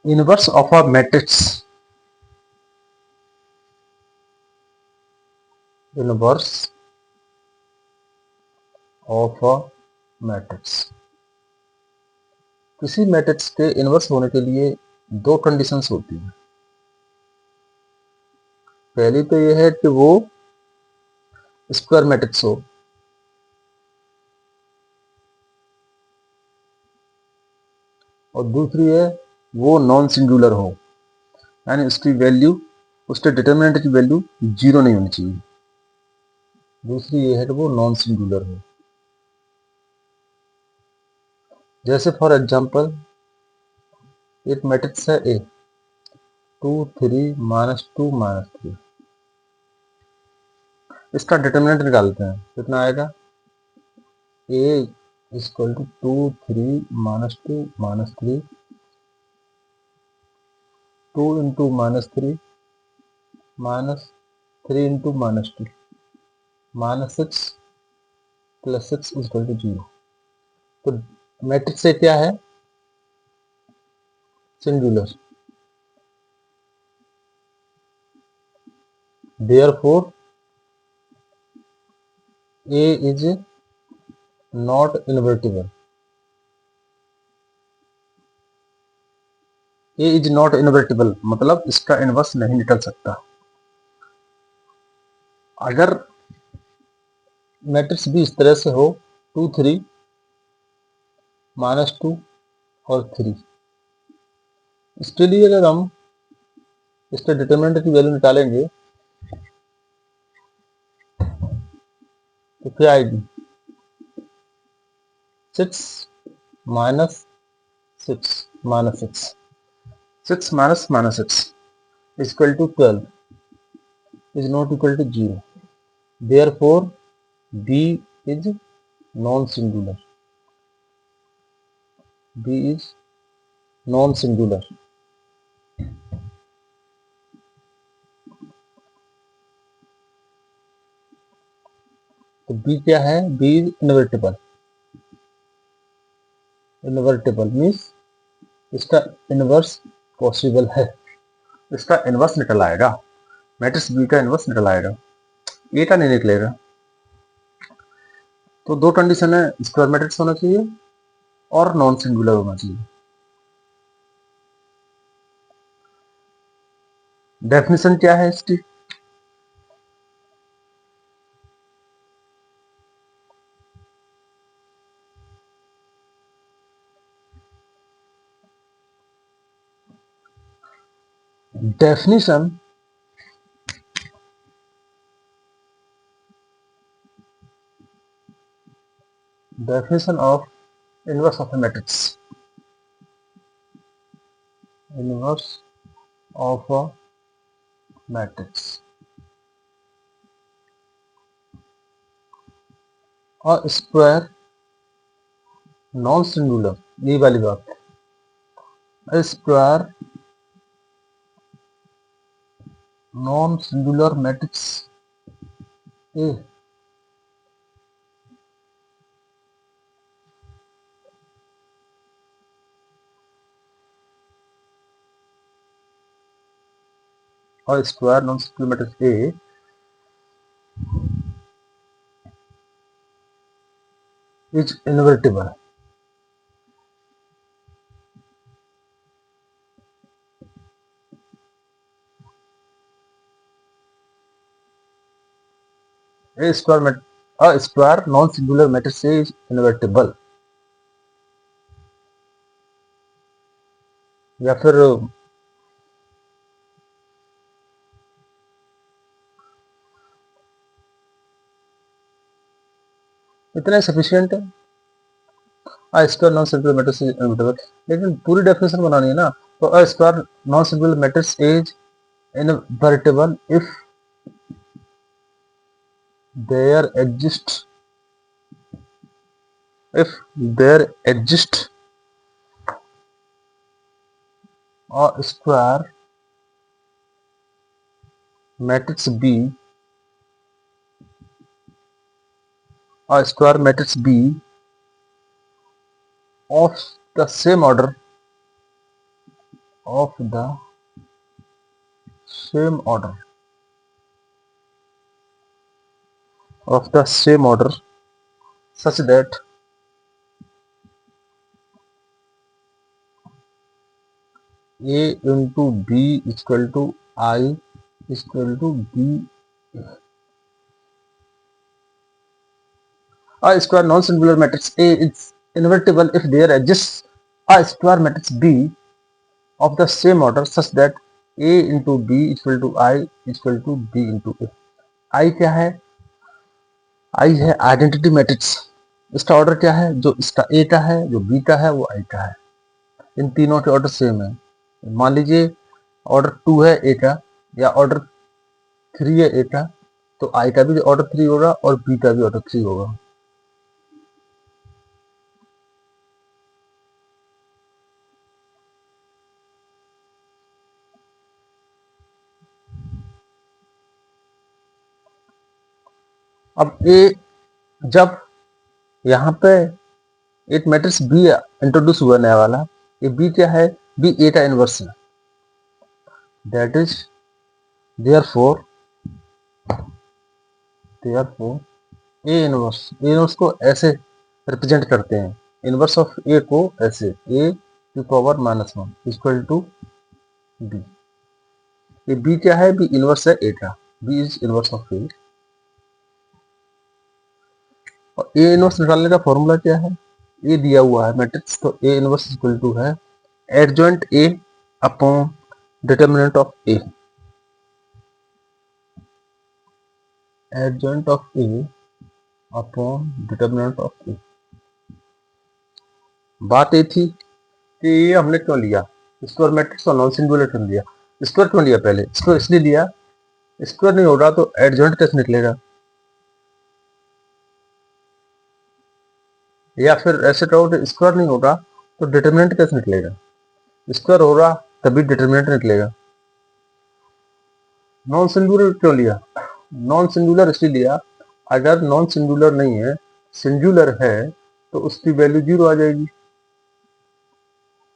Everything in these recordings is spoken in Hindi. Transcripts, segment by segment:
inverse of a matrix, inverse of a matrix. किसी मैट्रिक्स के इनवर्स होने के लिए दो कंडीशंस होती हैं। पहली तो यह है कि वो स्क्वायर मैट्रिक्स हो, और दूसरी है वो नॉन सिंगुलर हो, यानी उसकी वैल्यू, उसके डिटर्मिनेंट की वैल्यू जीरो नहीं होनी चाहिए। दूसरी ये है कि वो नॉन सिंगुलर हो। जैसे फॉर एग्जांपल एक मैट्रिक्स है ए, 2 3 -2 -3। इसका डिटर्मिनेंट निकालते हैं, कितना आएगा? A equal to 2 3 -2 -3, 2 into -3 -3 into -2, -6 plus 6 equal to 0। तो मैट्रिक्स से क्या है? Singular. Therefore A is not invertible. A is not invertible मतलब इसका इनवर्स नहीं निकल सकता। अगर मैट्रिक्स भी इस तरह से हो, 2 3 -2 और 3, इसके लिए अगर हम इसके डिटर्मिनेंट की वैल्यू निकालेंगे तो क्या आएगी? 6 minus 6 -6, 6 minus -6 equal to 12 is not equal to 0। Therefore B is non singular. B is non singular. तो बी क्या है? B is invertible. Invertible means इसका इनवर्स पॉसिबल है, इसका इनवर्स निकल आएगा। मैट्रिक्स बी का इनवर्स निकल आएगा, ए का नहीं निकलेगा। तो दो कंडीशन है, स्क्वायर मैट्रिक्स होना चाहिए और नॉन सिंगुलर होना चाहिए। डेफिनेशन क्या है इसकी? Definition definition of inverse of a matrix, inverse of a matrix. और स्क्वायर नॉन सिंगुलर, ये वाली बात। Square non singular matrix A और square non singular matrix A is invertible. A square non singular matrix A is invertible. या फिर इतना सफिशियंट है, square non singular matrix is invertible. लेकिन पूरी डेफिनेशन बनानी है ना, तो square non singular matrix is invertible if there exist if there exists a square matrix B, a square matrix B of the same order of the same order such that A into B equal to I equal to B. A square non-singular matrix A is invertible if there exists a square matrix B of the same order such that A into B equal to I equal to B into A. I क्या है? I है आइडेंटिटी मैट्रिक्स। इसका ऑर्डर क्या है? जो इसका A का है, जो B का है, वो I का है। इन तीनों के ऑर्डर सेम है। मान लीजिए ऑर्डर 2 है A का या ऑर्डर 3 है A का, तो I का भी ऑर्डर 3 होगा और B का भी ऑर्डर 3 होगा। अब A जब यहाँ पे एक मैट्रिक्स बी इंट्रोड्यूस हुआ नया वाला, ये बी क्या है? बी ए का इनवर्स है। That is therefore A inverse को ऐसे रिप्रेजेंट करते हैं, इनवर्स ऑफ ए को ऐसे A to power -1 equal to B. ये बी क्या है? बी इनवर्स है ए का, B is inverse of A. और ए इनवर्स निकालने का फॉर्मूला क्या है? ए दिया हुआ है मैट्रिक्स, तो ए इनवर्स इक्वल टू है adjoint A upon determinant of A. Adjoint of A upon determinant of A. बात ये थी कि ये हमने क्यों लिया स्क्वायर मैट्रिक्स और नॉन सिंगुलर क्यों लिया? स्क्वायर क्यों लिया? पहले स्क्वायर इसलिए लिया, स्क्वायर नहीं होगा तो एडजॉइंट कैसे निकलेगा? या फिर ऐसे कहो कि स्क्वायर नहीं होगा तो डिटर्मिनेंट कैसे निकलेगा? स्क्वायर होगा तभी डिटर्मिनेंट निकलेगा। नॉन सिंगुलर क्यों लिया? नॉन सिंगुलर इसलिए लिया, अगर नॉन सिंगुलर नहीं है, सिंगुलर है, तो उसकी वैल्यू 0 आ जाएगी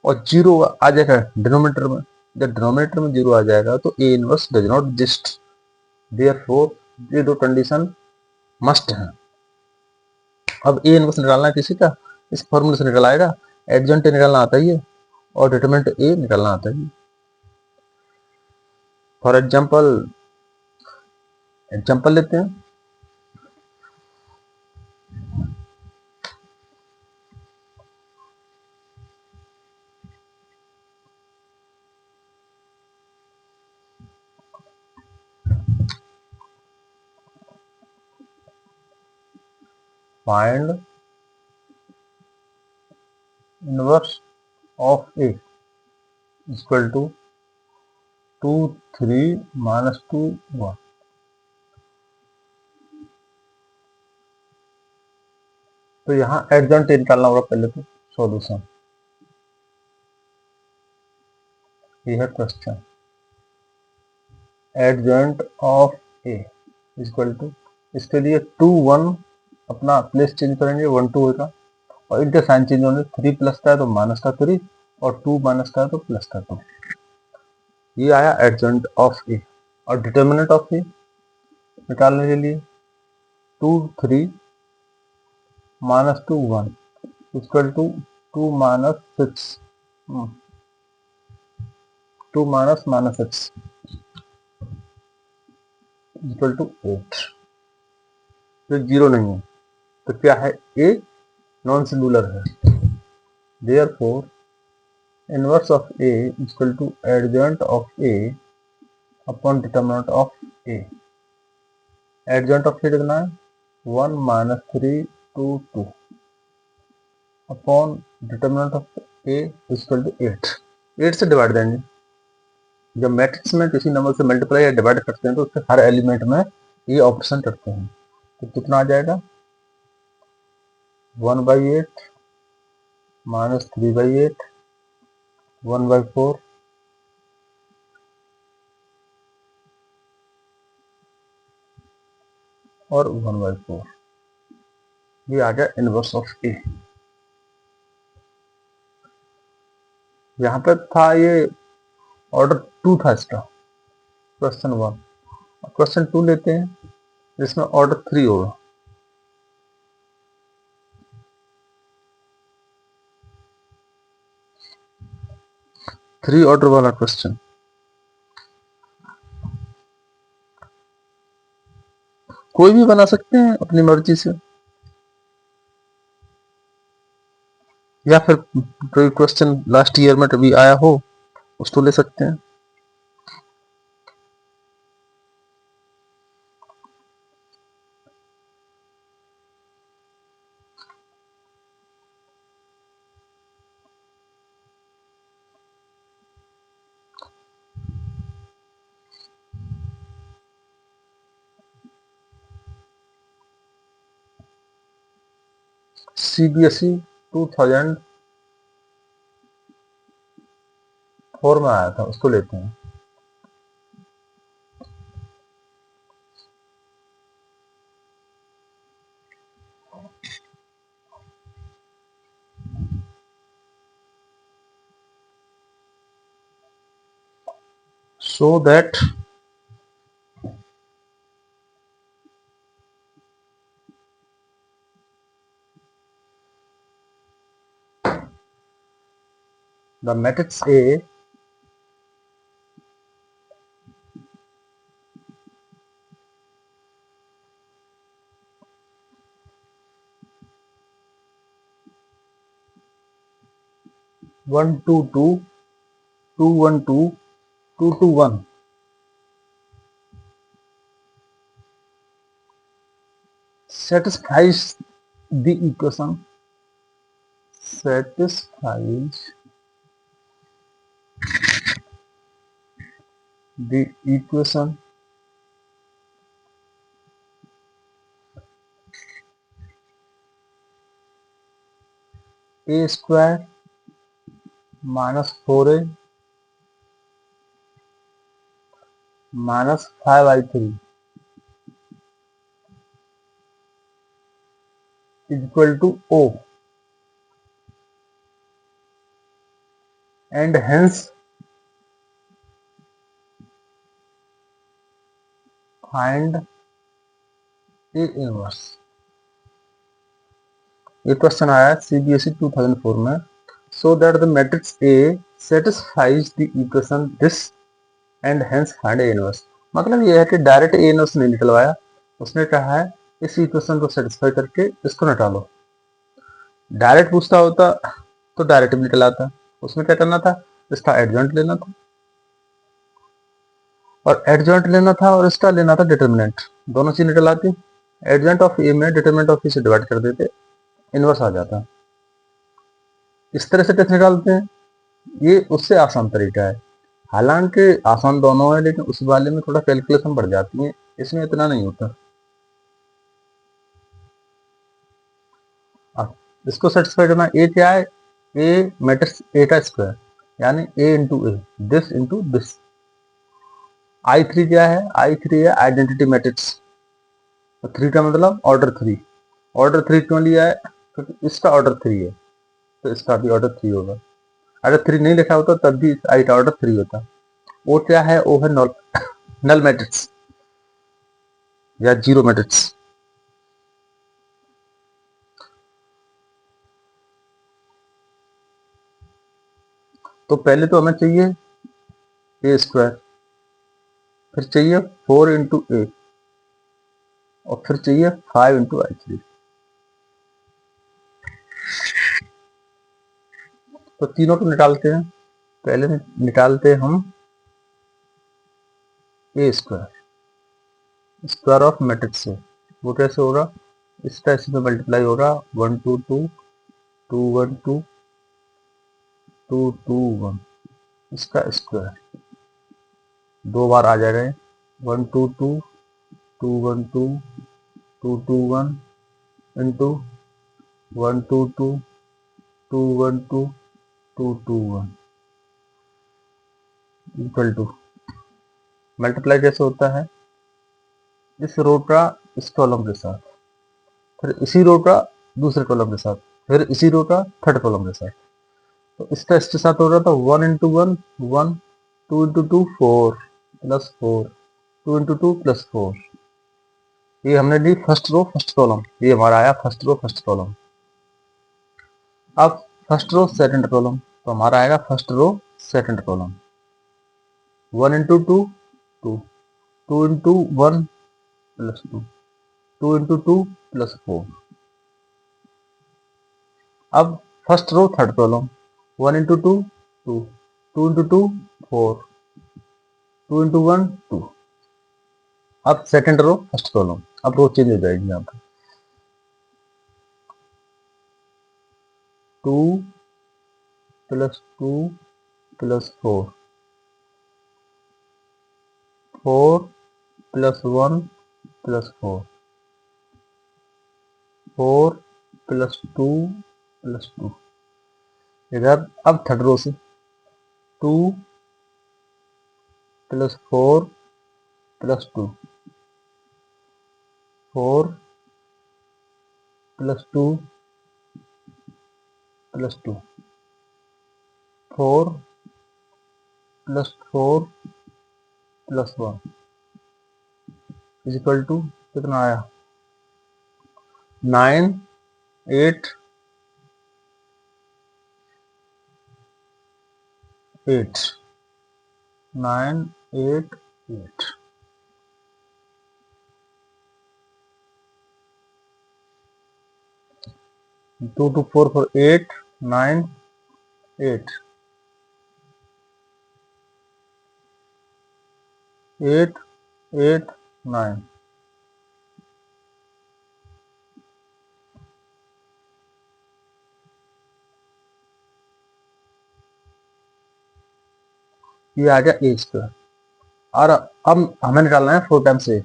और 0 आ जाएगा डिनोमिनेटर में। जब डिनोमिनेटर में 0 आ जाएगा तो A inverse does not exist. Therefore ये दो कंडीशन मस्ट है। अब ए इनवर्स निकालना किसी का इस फॉर्मूले से निकल आएगा। एडजॉइंट निकालना आता ही है और डिटरमिनेंट ए निकालना आता ही है। फॉर एग्जाम्पल लेते हैं। Find inverse of A equal to 2 3 -2 1। तो यहाँ एडजॉइंट ए निकालना होगा पहले। तो सॉल्यूशन ये है question. Adjoint of A equal to, इसके लिए 2 1 अपना प्लेस चेंज करेंगे, 1 2 होगा और इनके साइन चेंज होंगे। 3 प्लस का है तो माइनस का 3 और 2 माइनस का है तो प्लस का 2। ये आया एडजॉइंट ऑफ ए। और डिटर्मिनेंट ऑफ ए निकालने के लिए 2 3 -2 1 इक्वल टू 2 -6 2 -6 इक्वल टू 8। तो 0 नहीं है तो क्या है? ए नॉन सिंगुलर है। Therefore inverse of A equal to adjoint of A upon determinant of A. Adjoint of A कितना है? 1 -3 2 2 upon determinant of A equal to 8। 8 से डिवाइड देंगे। जब मैट्रिक्स में किसी नंबर से मल्टीप्लाई या डिवाइड करते हैं तो उसके हर एलिमेंट में ये ऑपरेशन करते हैं। तो कितना आ जाएगा? 1/8 -3/8 1/4 और 1/4। ये आ गया इनवर्स ऑफ ए। यहाँ पे था ये ऑर्डर 2 था इसका, क्वेश्चन 1। क्वेश्चन 2 लेते हैं जिसमें ऑर्डर 3 होगा। थ्री ऑर्डर वाला क्वेश्चन। कोई भी बना सकते हैं अपनी मर्जी से, या फिर कोई क्वेश्चन लास्ट ईयर में कभी आया हो उसको ले सकते हैं। CBSE 2004 में आया था, उसको लेते हैं। So that the matrix A one two two two one two two two one satisfies the equation a square minus 4a minus 5i3 is equal to O, and hence find A inverse। ये क्वेश्चन आया CBSE 2004 में। So that the matrix A satisfies the equation this and hence find A inverse। मतलब ये है कि डायरेक्ट A इनवर्स नहीं निकलवाया, उसने कहा है इस इक्वेशन को सेटिस्फाई करके इसको निकालो। डायरेक्ट पूछता होता तो डायरेक्ट भी निकलाता, उसमें क्या करना था, इसका एडजॉइंट लेना था, और एडजॉइंट लेना था और इसका लेना था डिटर्मिनेंट, दोनों चीज निकल आती। एडजॉइंट ऑफ ए में डिटर्मिनेंट ऑफ ए से डिवाइड कर देते, इनवर्स आ जाता। इस तरह से कैसे निकालते हैं, ये उससे आसान तरीका है। हालांकि आसान दोनों है, लेकिन उस वाले में थोड़ा कैलकुलेशन बढ़ जाती है, इसमें इतना नहीं होता। अब इसको सेटिस्फाई करना, ए क्या है, ए मैट्रिक्स ए का स्क्वायर, यानी A into A, this into this. I3 क्या है, I3 है आइडेंटिटी मैट्रिक्स, तो 3 का मतलब ऑर्डर 3। ऑर्डर 3 क्यों लिया है, क्योंकि इसका ऑर्डर 3 है, तो इसका भी ऑर्डर 3 होगा। अगर 3 नहीं लिखा होता तब भी आई का ऑर्डर 3 होता। ओ क्या है, ओ है नल मैट्रिक्स या जीरो मैट्रिक्स। तो पहले तो हमें चाहिए ए स्क्वायर, फिर चाहिए 4 इंटू ए, और फिर चाहिए 5 इंटू I3। तो तीनों को निकालते हैं। पहले निकालते हैं हम ए स्क्वायर, स्क्वायर ऑफ मैट्रिक्स से। वो कैसे होगा, इसका इसमें मल्टीप्लाई होगा, 1 2 2 2 1 2 2 2 1, इसका स्क्वायर 2 बार आ जाएगा, 1 2 2 2 1 2 2 2 1 इंटू 1 2 2 2 1 2 2 2 1 इक्वल टू, मल्टीप्लाई कैसे होता है, इस रो का इस कॉलम के साथ, फिर इसी रो का दूसरे कॉलम के साथ, फिर इसी रो का थर्ड कॉलम के साथ। तो इसका इसके साथ हो रहा था 1 into 1 1, 2 into 2 4 plus 4, 2 into 2 plus 4। ये हमने ली फर्स्ट रो फर्स्ट कॉलम, ये हमारा आया फर्स्ट रो फर्स्ट कॉलम। अब फर्स्ट रो सेकंड कॉलम, तो हमारा आएगा first row second column. 1 into 2 2, 2 into 1 plus 2, 2 into 2 plus 4। अब first row third column, 1 into 2 2, 2 into 2 4, 2 into 1 2। अब सेकंड रो फर्स्ट कॉलम, अब रो चेंज हो जाएगी यहाँ पर। 2 plus 2 plus 4, 4 plus 1 plus 4, 4 plus 2 plus 2। इधर अब थर्ड रो से 2 plus 4 plus 2, 4 plus 2 plus 2, 4 plus 4 plus 1 is equal to कितना आया 9 8 8, 9 8 8। 2 to 4 for 8 9 8, 8 8 9। ये आ गया ए स्क्वायर। और अब हमें निकालना है 4 टाइम्स ए।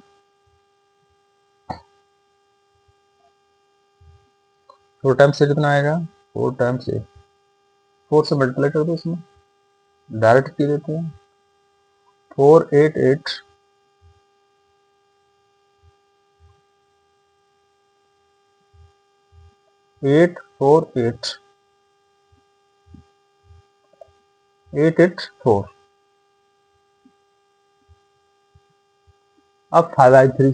4 टाइम्स ए कितना आएगा 4 टाइम्स ए, 4 से मल्टीप्लाई कर दो इसमें, डायरेक्ट की देते हैं। 4 8 8, 8 4 8, 8 8 4। अब 5 I 3,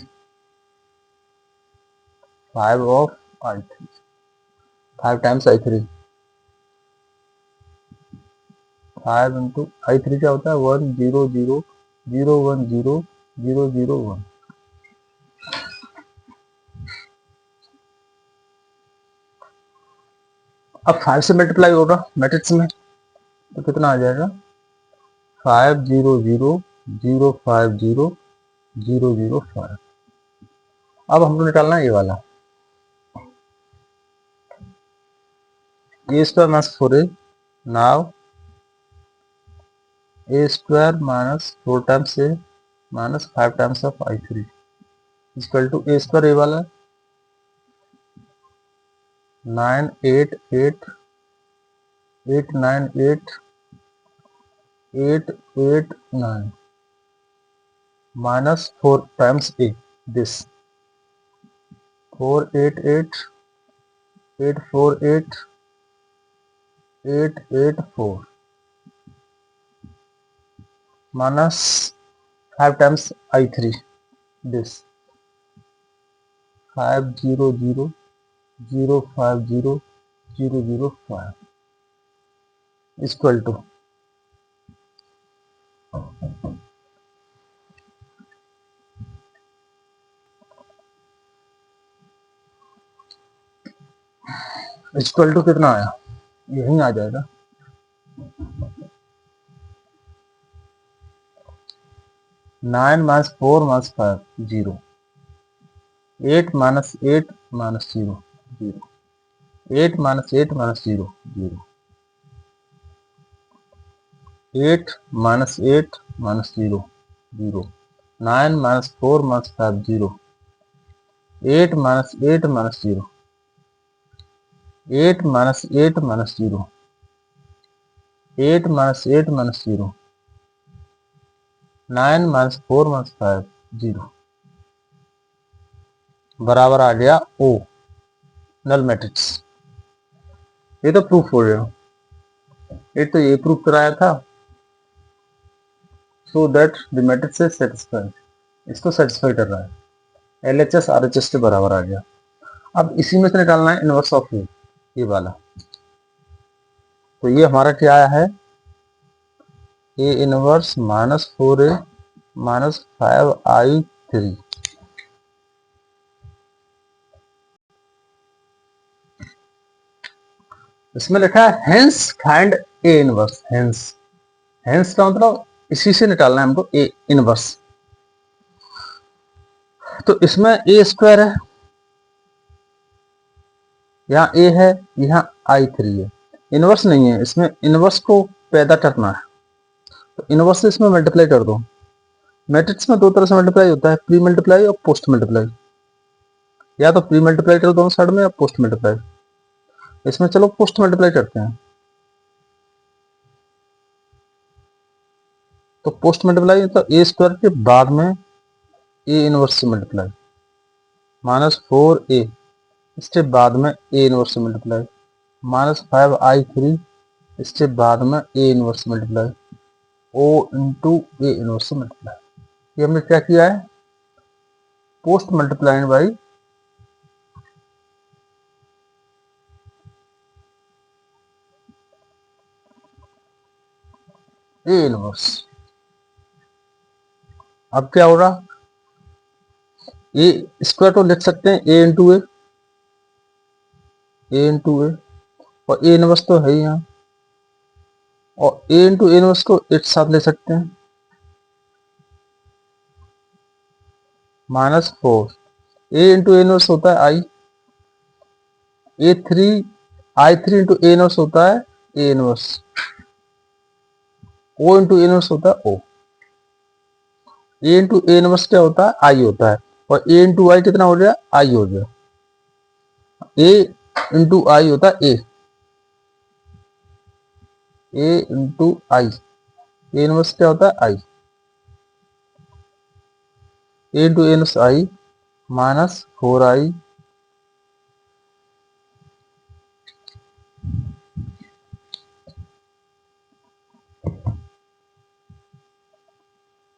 5 of I 3, 5 times I 3, 5 into I 3 क्या होता है 1 0 0 0 1 0 0 0 1। अब 5 से मल्टीप्लाई होगा मैट्रिक्स में, तो कितना आ जाएगा 5 0 0 0 5 0 0 0 5। अब हमको निकालना है ये वाला A square minus 4 A. Now A square minus 4 times A minus 5 times of I 3 equal to A square A वाला 9 8 8 8 9 8 8 8 9 minus 4 times a, this 4 8 8 8 4 8 8 8 4 minus 5 times I3, this 5 0 0 0 5 0 0 0 5 equal to कितना आया यही आ जाएगा 9 minus 4 minus 5 0, 8 minus 8 minus 0 0, 8 minus 8 minus 0 0, 8 minus 8 minus 0 0, 9 minus 4 minus 5 0, 8 minus 8 minus 0, 8 minus 8 minus 0, 8 minus 8 minus 0, 9 minus 4 minus 5 0 बराबर आ गया ओ नल मैट्रिक्स। ये तो प्रूफ हो गया, ये तो ये प्रूफ कराया था so that the matrix is satisfied, इसको सेटिस्फाई कर रहा है, LHS RHS के बराबर आ गया। अब इसी में से निकालना है इनवर्स ऑफ ये वाला। तो ये हमारा क्या आया है, ए इनवर्स -4A -5I3। इसमें लिखा है hence find A inverse. Hence का मतलब इसी से निकालना है हमको ए इनवर्स। तो इसमें ए स्क्वायर है, यहाँ ए है, यहाँ I3 है, इनवर्स नहीं है, इसमें इनवर्स को पैदा करना है। तो इनवर्स से इसमें मल्टीप्लाई कर दो। मैट्रिक्स में दो तरह से मल्टीप्लाई होता है, प्री मल्टीप्लाई और पोस्ट मल्टीप्लाई। या तो प्री मल्टीप्लाई करो दोनों साइड में, या पोस्ट मल्टीप्लाई। इसमें चलो पोस्ट मल्टीप्लाई करते हैं। तो पोस्ट मल्टीप्लाई तो ए स्क्वायर के बाद में ए इनवर्स से मल्टीप्लाई, -4A इसके बाद में ए इनवर्स से मल्टीप्लाई, -5I3 इसके बाद में ए इनवर्स से multiply, O into A inverse से मल्टीप्लाई। ये हमने क्या किया है, post multiplied by A inverse. अब क्या होगा, ए स्क्वायर तो लिख सकते हैं ए इंटू ए, और ए इनवर्स तो है ही यहाँ, और ए इंटू ए इनवर्स को एक साथ ले सकते हैं, -4 ए इंटू ए इनवर्स होता है आई, I3 इंटू ए इनवर्स होता है A inverse, O into A inverse होता है O, A into A inverse क्या होता है, आई होता है, और ए इंटू आई कितना हो गया, आई हो गया, ए इंटू आई होता है ए इंटू आई, ए इनवर्स क्या होता है I, A into A inverse I -4I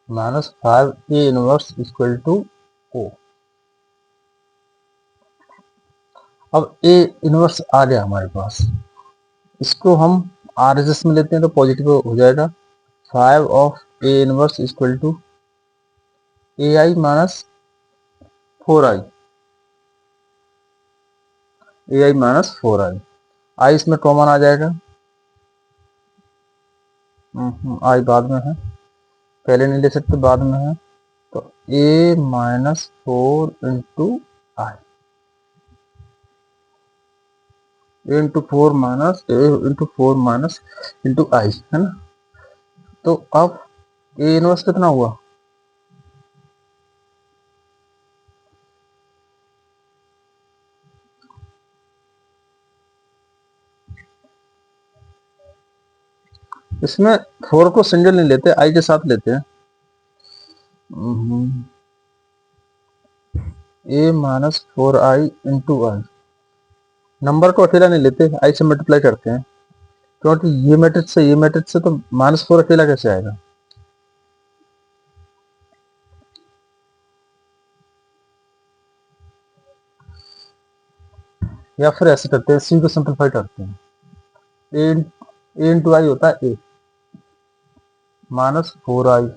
-5A inverse equal to O। अब ए इनवर्स आ गया हमारे पास, इसको हम RHS में लेते हैं तो पॉजिटिव हो जाएगा, 5 of A inverse equal to AI -4I, AI -4I, I इसमें कॉमन आ जाएगा, आई बाद में है, पहले नहीं ले सकते, बाद में है, तो A -4 into I, into 4 minus into I, है ना। तो अब ए इनवर्स कितना हुआ, इसमें 4 को सिंगल नहीं लेते, आई के साथ लेते हैं, ए -4I इंटू आई, नंबर को अकेला नहीं लेते, आई से मल्टीप्लाई करते हैं, क्योंकि ये मैट्रिक्स से तो -4 अकेला कैसे आएगा। या फिर ऐसे करते हैं, सी को सिंपलीफाई करते हैं, ए इंटू आई होता है ए -4I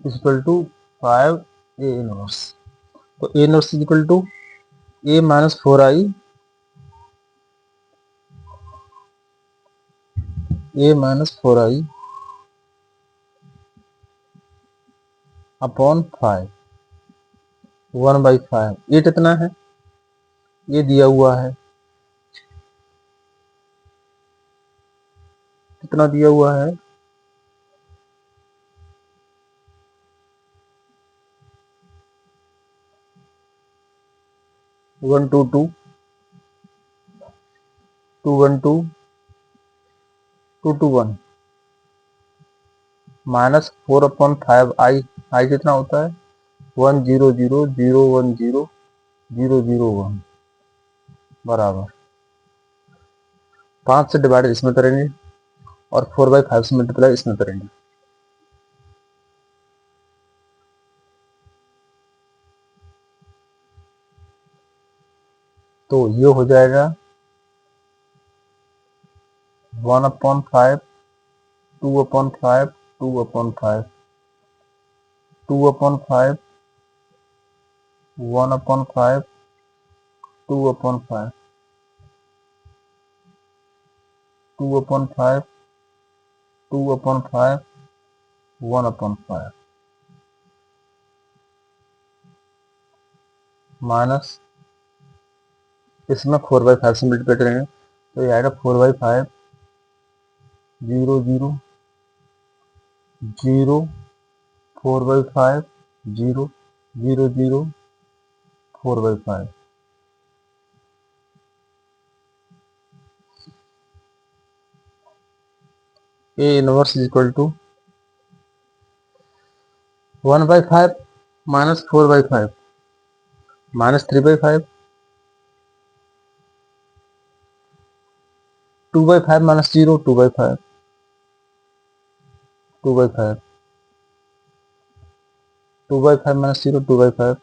equal to 5A inverse. तो A inverse equal to A -4I upon 5, 1/5। ये कितना है, ये दिया हुआ है, कितना दिया हुआ है, 122 212 221 -4/5 आई कितना होता है, 10000100001 बराबर 5 से डिवाइड इसमें करेंगे, और 4/5 से मल्टीप्लाई इसमें करेंगे। तो ये हो जाएगा 1/5, 2/5, 2/5, 2/5, 1/5, 2/5, 2/5, 2/5, 1/5 माइनस इसमें 4/5 से मल्टीप्लाई करेंगे तो ये आएगा 4/5, 0 0 0, 4/5, 0 0 0, 4/5। A inverse is equal to 1/5 minus 4/5 minus 3/5, 2/5 minus 0, 2/5, 2/5, 2/5 minus 0, 2/5,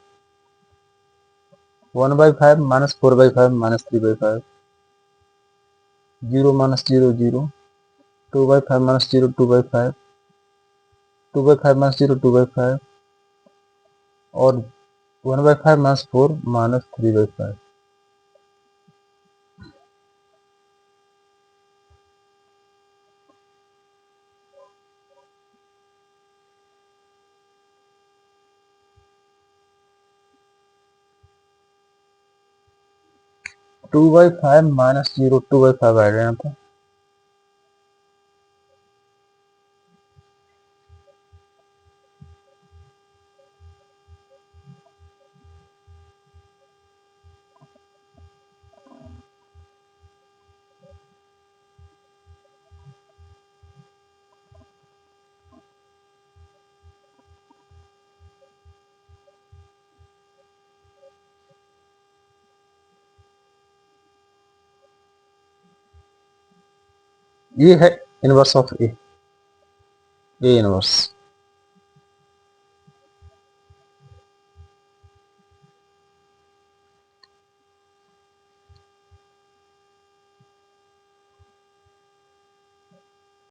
1/5 minus 4/5 minus 3/5, 0 minus 0, 0, 2/5 minus 0, 2/5, 2/5 minus 0, 2/5 और 1/5 minus 4 minus 3/5। 2/5 minus 0, 2/5 आएगा यहाँ पे। ये है इनवर्स ऑफ ए इनवर्स।